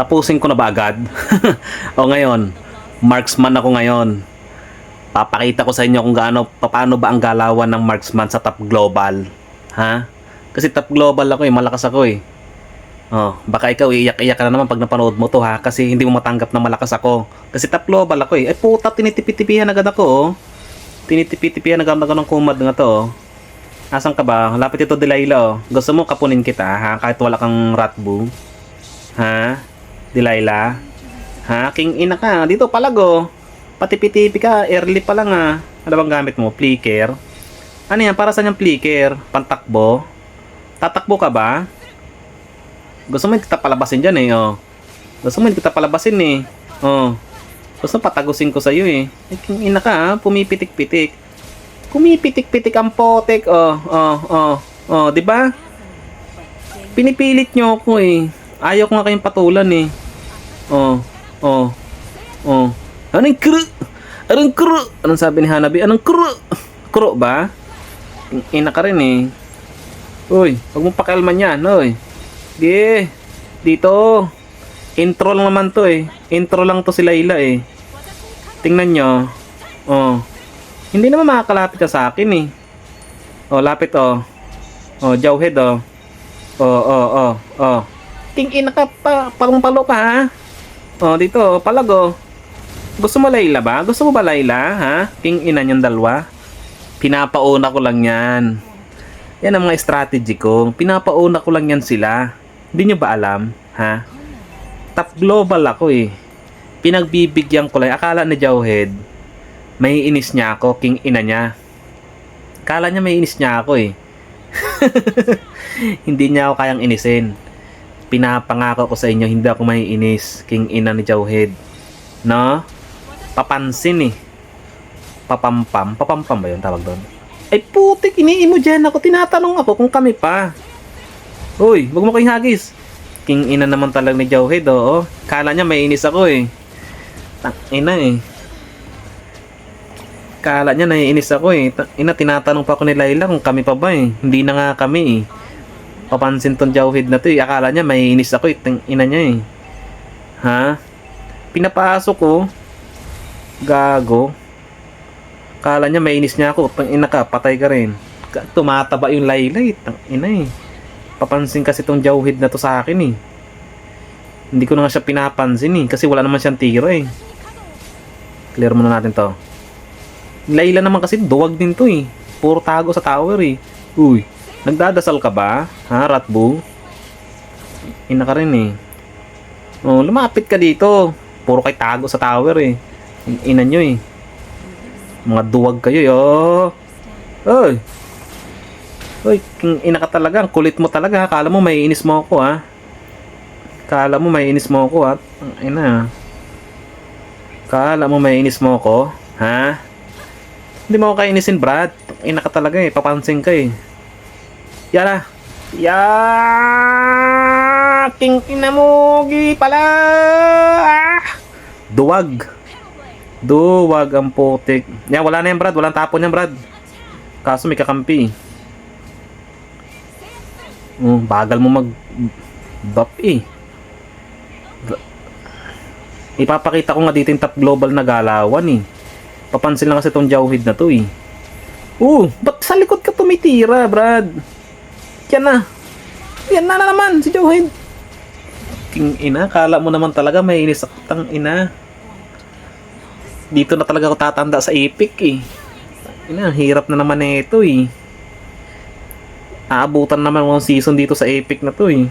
Tapusin ko na ba agad? O ngayon, marksman ako ngayon. Papakita ko sa inyo kung paano ba ang galawan ng marksman sa top global. Ha? Kasi top global ako eh, malakas ako eh. Oh, baka ikaw iiyak-iyak ka na naman pag napanood mo to ha, kasi hindi mo matanggap na malakas ako. Kasi top global ako eh. Ay puta, tinitipi-tipihan agad ako oh. Tinitipi-tipihan agad ako ng kumad nga to oh. Asan ka ba? Lapit ito Delilah oh. Gusto mo kapunin kita ha, kahit wala kang ratbu. Ha? Delilah? Ha? King ina ka. Dito palago. Patipi-tipi ka. Early pa lang ah. Ano bang gamit mo? Flicker? Ano yan? Para saan yung flicker? Pantakbo? Tatakbo ka ba? Gusto mo kita palabasin dyan eh. Oh. Gusto mo kita palabasin eh. Oh. Gusto mo patagusin ko sa'yo eh. King ina ka ha. Pumipitik-pitik. Pumipitik-pitik ang potek. Oh. Diba? Pinipilit nyo ako eh. Ayaw ko nga kayong patulan eh. Oh. Anong kru? Anong kru? Anong sabi ni Hanabi? Anong kru? Kru ba? Ina ka rin eh. Uy, huwag mong pakialman yan, uy. Sige, dito. Intro lang naman to eh. Intro lang to si Layla eh. Tingnan nyo. Oh. Hindi naman makakalapit ka sa akin eh. Oh, lapit oh. Oh, jawhead oh. Oh. King ina ka pa, palong-palo ka ha. Oh, dito, palago. Gusto mo Layla ba? Gusto mo ba Layla, ha? King ina niyong dalawa. Pinapauna ko lang yan. Yan ang mga strategy ko. Pinapauna ko lang yan sila. Hindi nyo ba alam, ha? Top global ako eh. Pinagbibigyan ko lang. Akala ni Jawhead, may inis niya ako, king ina niya. Akala niya may inis niya ako eh. Hindi niya ako kayang inisin. Pinapangako ko sa inyo, hindi ako may inis, king ina ni Jawhead. No? Papansin eh. Papampam ba yun tawag doon? Ay putik, iniimo dyan ako. Tinatanong ako kung kami pa. Uy, wag mo kayong hagis. King ina naman talaga ni Jawhead, oo. Kala niya may inis ako eh. Tang ina eh. Kala niya naiinis ako eh. Ina, tinatanong pa ako ni Layla kung kami pa ba eh. Hindi na nga kami eh. Papansin tong Jawhead na to eh. Akala niya may inis ako eh. Tang ina niya eh. Ha? Pinapasok ko. Gago. Kala niya may inis niya ako. Tang ina ka, patay ka rin. Tumataba yung Layla eh. Tang ina eh. Papansin kasi tong Jawhead na to sa akin eh. Hindi ko na nga siya pinapansin eh. Kasi wala naman siyang tira eh. Clear muna natin to. Layla naman kasi duwag din to eh. Puro tago sa tower eh. Uy, nagdadasal ka ba? Ha, Ratbu? Ina ka rin eh. Oh, lumapit ka dito. Puro kay tago sa tower eh. Ina nyo eh. Mga duwag kayo eh. Oh. Uy. Uy, ina ka talaga. Ang kulit mo talaga. Kala mo may inis mo ako ha. Kala mo may inis mo ako ha. Ina. Kala mo may inis mo ako. Ha? Hindi mo ako kainisin, Brad. Ina ka talaga eh. Papansin ka eh. Yara. King ina mo. Pala. Duwag. Duwag ang putik. Yan, wala na yan, Brad. Walang tapon yan, Brad. Kaso may kakampi. Bagal mo mag-buff eh. Ipapakita ko nga dito yung top global na galawan eh. Papansin lang kasi itong Jawhead na to eh. Ba't sa likod ka tumitira, Brad? Yan na. Yan na naman si Jawhead. King ina, kala mo naman talaga may inis ako. Tang ina. Dito na talaga ako tatanda sa Epic eh. Ina, hirap na naman na ito eh. Aabutan naman ng season dito sa Epic na to eh.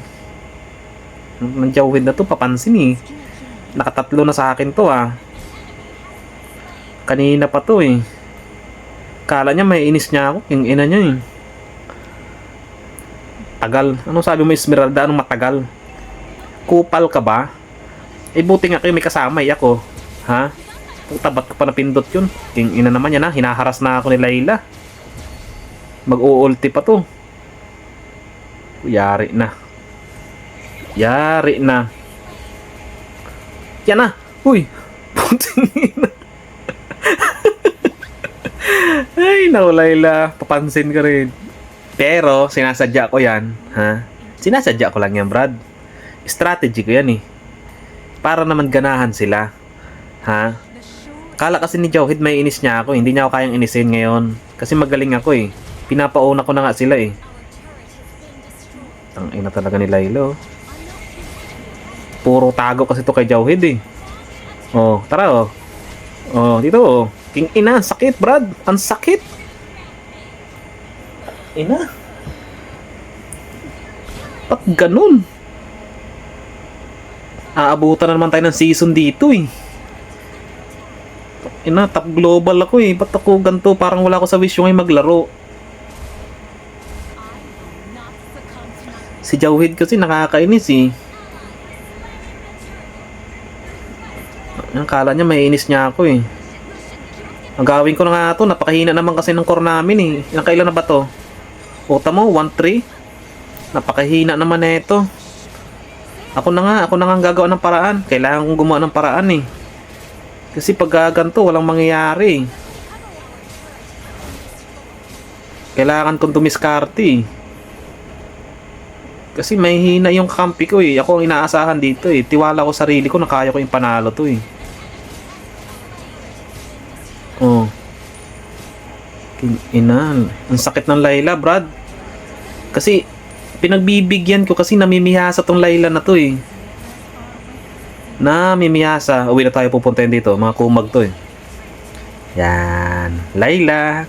Ng Jawhead na to, papansin eh. Nakatatlo na sa akin to ah. Kanina pa to eh. Kala niya may inis niya ako. Yung ina niya eh. Tagal. Anong sabi mo Esmeralda? Anong matagal? Kupal ka ba? Eh buti nga kayo may kasama eh ako. Ha? Puta, ba't ka pa napindot yun? Yung ina naman yan ha. Hinaharas na ako ni Layla. Mag-uulti pa to. Yari na. Yari na. Yan na. Uy. Puting ina. Ay, naku Layla. Papansin ka rin. Pero, sinasadya ko yan. Ha? Sinasadya ko lang yan, Brad. Strategy ko yan eh. Para naman ganahan sila. Ha? Kala kasi ni Jawhead may inis niya ako. Hindi niya ako kayang inisin ngayon. Kasi magaling ako eh. Pinapauna ko na nga sila eh. Ang ina talaga ni Layla oh. Puro tago kasi to kay Jawhead eh. Oh, tara oh. Oh, dito oh. King ina, ang sakit Brad. Ang sakit. Ina. Ba't ganun? Aabutan na naman tayo ng season dito eh. Ina, top global ako eh. Ba't ako ganito? Parang wala ako sa wish yung maglaro. Si Jawhead kasi nakakainis eh. Ang kala niya may inis niya ako eh. Ang gawin ko na nga ito, napakahina naman kasi ng core namin eh. Ilang kailan na ba to? Ota mo, 1-3? Napakahina naman na ito. Ako na nga ang gagawa ng paraan. Kailangan kong gumawa ng paraan eh. Kasi pag ganito, walang mangyayari. Kailangan kong tumiskarte eh. Kasi may hina yung kampi ko eh. Ako ang inaasahan dito eh. Tiwala ko sarili ko na kaya ko yung panalo to eh. Oh. Ina, ang sakit ng Layla, Brad. Kasi pinagbibigyan ko kasi namimihasa tong Layla na to eh. Namimihasa. Uwi na tayo pupuntahin dito. Mga kumag to eh. Yan. Layla.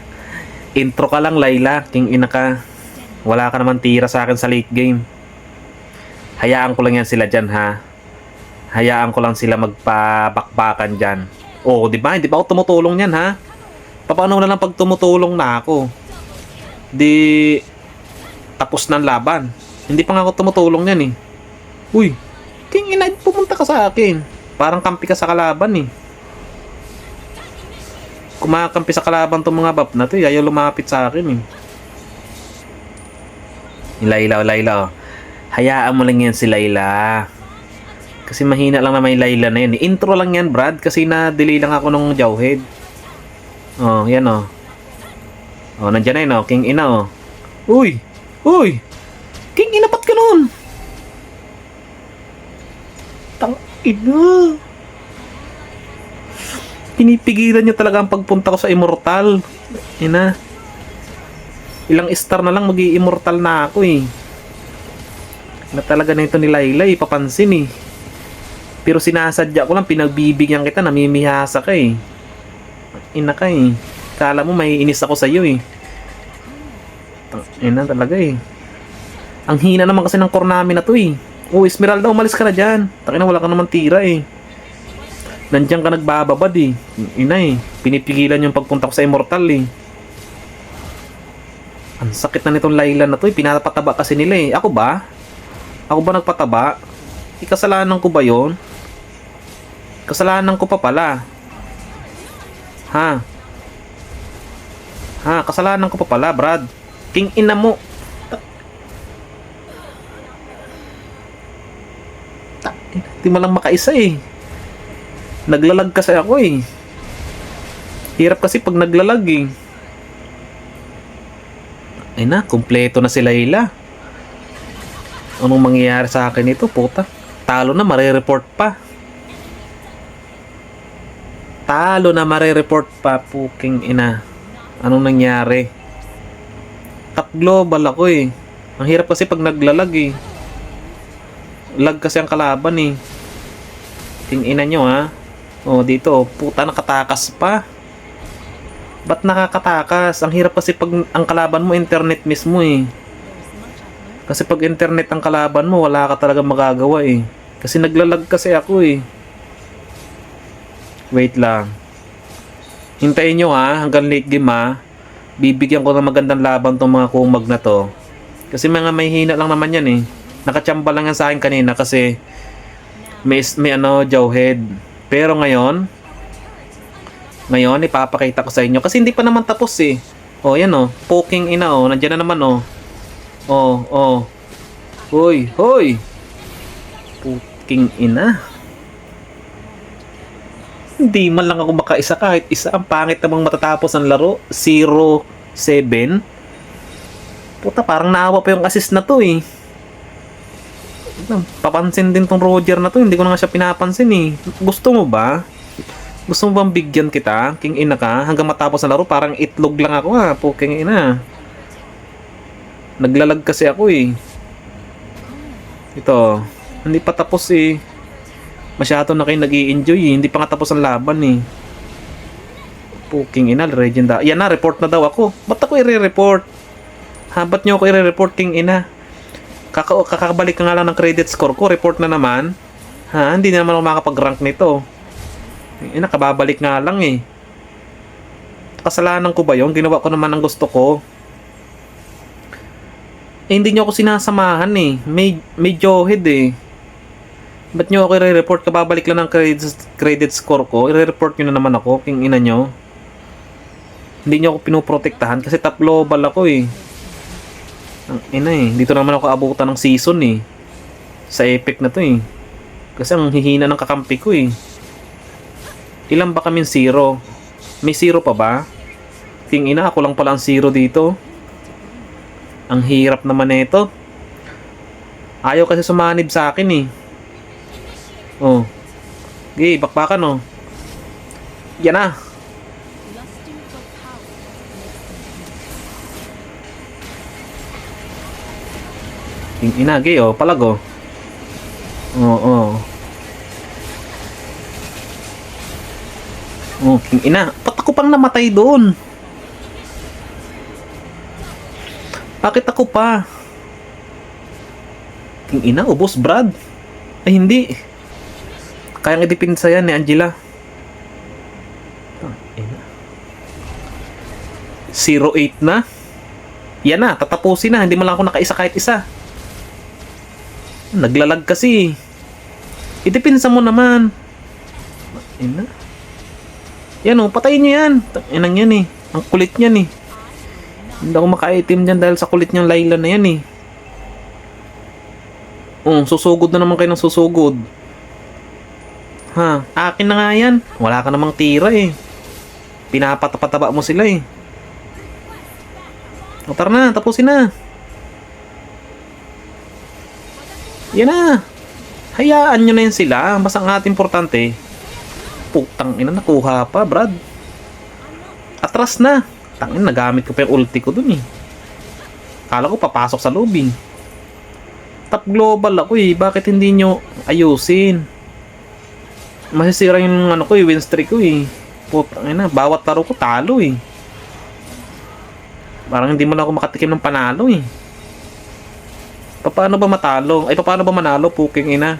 Intro ka lang, Layla. King ina ka. Wala ka naman tira sa akin sa late game. Hayaan ko lang yan sila dyan ha. Hayaan ko lang sila magpabakbakan dyan. Oo, di ba? Hindi ba ako tumutulong yan ha? Paano na lang pag tumutulong na ako? Di tapos na ang laban. Hindi pa nga ako tumutulong yan eh. Uy, King ina, pumunta ka sa akin. Parang kampi ka sa kalaban eh. Kumakampi sa kalaban tong mga bab na to eh. Ayaw lumapit sa akin eh. Layla. Hayaan mo lang yan si Layla. Kasi mahina lang na may Layla na yan. Intro lang yan, Brad. Kasi na-delay lang ako nung Jawhead. Oh, yan oh. Oh, nandyan na yun oh. King ina oh. Uy! King ina, ba't ganun? Tang ina. Pinipigilan nyo talaga ang pagpunta ko sa Immortal. Ina. Ilang star na lang magi-immortal na ako eh. Na talaga na ito ni Layla eh, papansin eh. Pero sinasadya ko lang, pinagbibigyan kita, namimihasa ka eh. Ina ka eh. Kala mo may inis ako sa iyo eh. Ina talaga eh. Ang hina naman kasi ng core namin na to eh. Oh, Esmeralda, umalis ka na dyan. Takina, wala ka naman tira eh. Nandiyan ka nagbababad eh. Ina eh. Pinipigilan yung pagpunta ko sa Immortal eh. Ang sakit na nitong Layla na to eh. Pinapataba kasi nila eh. Ako ba? Ako ba nagpataba? Kasalanan ko ba yon? Kasalanan ko pa pala. Ha? Kasalanan ko pa pala, Brad. King ina mo. Di mo lang makaisa eh. Naglalag kasi ako eh. Hirap kasi pag naglalag eh. Ay na, kumpleto na si Layla. Anong mangyayari sa akin ito, puta? Talo na, mare-report pa. Puking ina. Anong nangyari? Top global ako eh. Ang hirap kasi pag naglalag eh. Lag kasi ang kalaban eh. King ina nyo ha. Oh, dito, puta, nakatakas pa. Ba't nakakatakas? Ang hirap kasi pag ang kalaban mo internet mismo eh. Kasi pag internet ang kalaban mo, wala ka talaga magagawa eh. Kasi naglalag kasi ako eh. Wait lang. Hintayin nyo ha, hanggang late game ha. Bibigyan ko ng magandang laban tong mga kumag na to. Kasi mga may hina lang naman yan eh. Nakachamba lang yan sa akin kanina kasi may Jawhead. Pero ngayon ipapakita ko sa inyo. Kasi hindi pa naman tapos eh. Oh, yan oh. Poking ina oh. Nandiyan na naman oh. Oh. Hoy. Puking ina. Hindi man lang ako makaisa kahit isa. Ang pangit namang matatapos ang laro. 0-7. Puta, parang naawa pa yung assist na to eh. Papansin din tong Roger na to. Hindi ko na nga siya pinapansin eh. Gusto mo ba? Gusto mo bang bigyan kita? King ina ka? Hanggang matapos na laro, parang itlog lang ako ha. King ina. Naglalag kasi ako eh. Ito. Hindi pa tapos eh. Masyado na kayo nag-i-enjoy eh. Hindi pa nga tapos ang laban eh. King ina, legenda. Yan na, report na daw ako. Ba't ako i-report? Ha, ba't nyo ako i-report, King ina? Kakabalik ka nga lang ng credit score ko. Report na naman. Ha, hindi na naman ako makapag-rank nito. Nakababalik nga lang eh. Kasalanan ko ba yun? Ginawa ko naman ang gusto ko. Hindi nyo ako sinasamahan eh. May Johead eh. Ba't nyo ako i-report? Kababalik lang ng credit score ko. I-report nyo na naman ako. King ina nyo. Hindi nyo ako pinoprotektahan kasi top global ako eh. Ang ina eh. Dito naman ako abutan ng season eh. Sa epic na to eh. Kasi ang hihina ng kakampi ko eh. Ilan ba kaming zero? May zero pa ba? King ina, ako lang pala ang zero dito. Ang hirap naman nito. Ayaw kasi sumanib sa akin eh. Oh. Okay, bakbakan oh. Yan na. King ina, gay oh, palag oh. Oo. Oh, king ina. Ba't ako pang namatay doon? Bakit ako pa? King ina, ubos Brad. Ay hindi. Kayang idipinsa yan ni Angela. 0-8 na. Yan na, tatapusin na. Hindi mo lang ako nakaisa kahit isa. Naglalag kasi. Idipinsa mo naman. Ina. Yan o, patayin nyo yan. Inang yan eh. Ang kulit niyan eh. Hindi ako maka-item dyan dahil sa kulit niyang Layla na yan eh. Susugod na naman kayo ng susugod. Ha, akin na nga yan. Wala ka namang tira eh. Pinapataba mo sila eh. O tara na, tapusin na. Yan na. Hayaan nyo na yan sila. Basta ang ating importante. Putang ina, nakuha pa, Brad. Atras na. Tangin, nagamit ko pa yung ulti ko dun eh. Kala ko papasok sa lobby. Top global ako eh. Bakit hindi nyo ayusin? Masisira yung ano ko eh, win streak ko eh. Putang ina, bawat laro ko talo eh. Parang hindi mo na ako makatikim ng panalo eh. Paano ba matalo? Ay, paano ba manalo? Puking ina.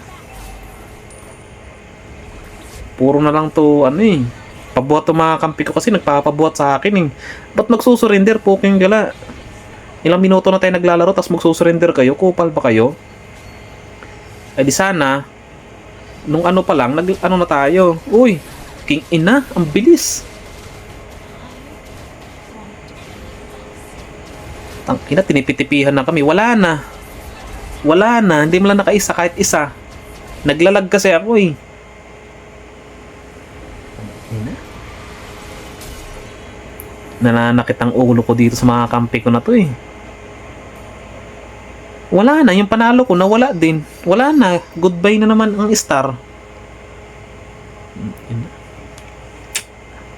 Puro na lang to, ano eh. Pabuhat to mga kampi ko kasi nagpapabuhat sa akin eh. Ba't magsusurrender? Puking gala. Ilang minuto na tayo naglalaro tapos magsusurrender kayo? Kupal ba kayo? Eh di sana, nung ano pa lang, ano na tayo. Uy, king ina, ang bilis. Tangina, tinipitipihan na kami. Wala na. Wala na. Hindi mo lang nakaisa kahit isa. Naglalag kasi ako eh. Nananakit ang ulo ko dito sa mga kampi ko na to eh. Wala na. Yung panalo ko nawala din. Wala na. Goodbye na naman ang star.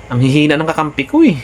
Ang hihina ng kakampi ko eh.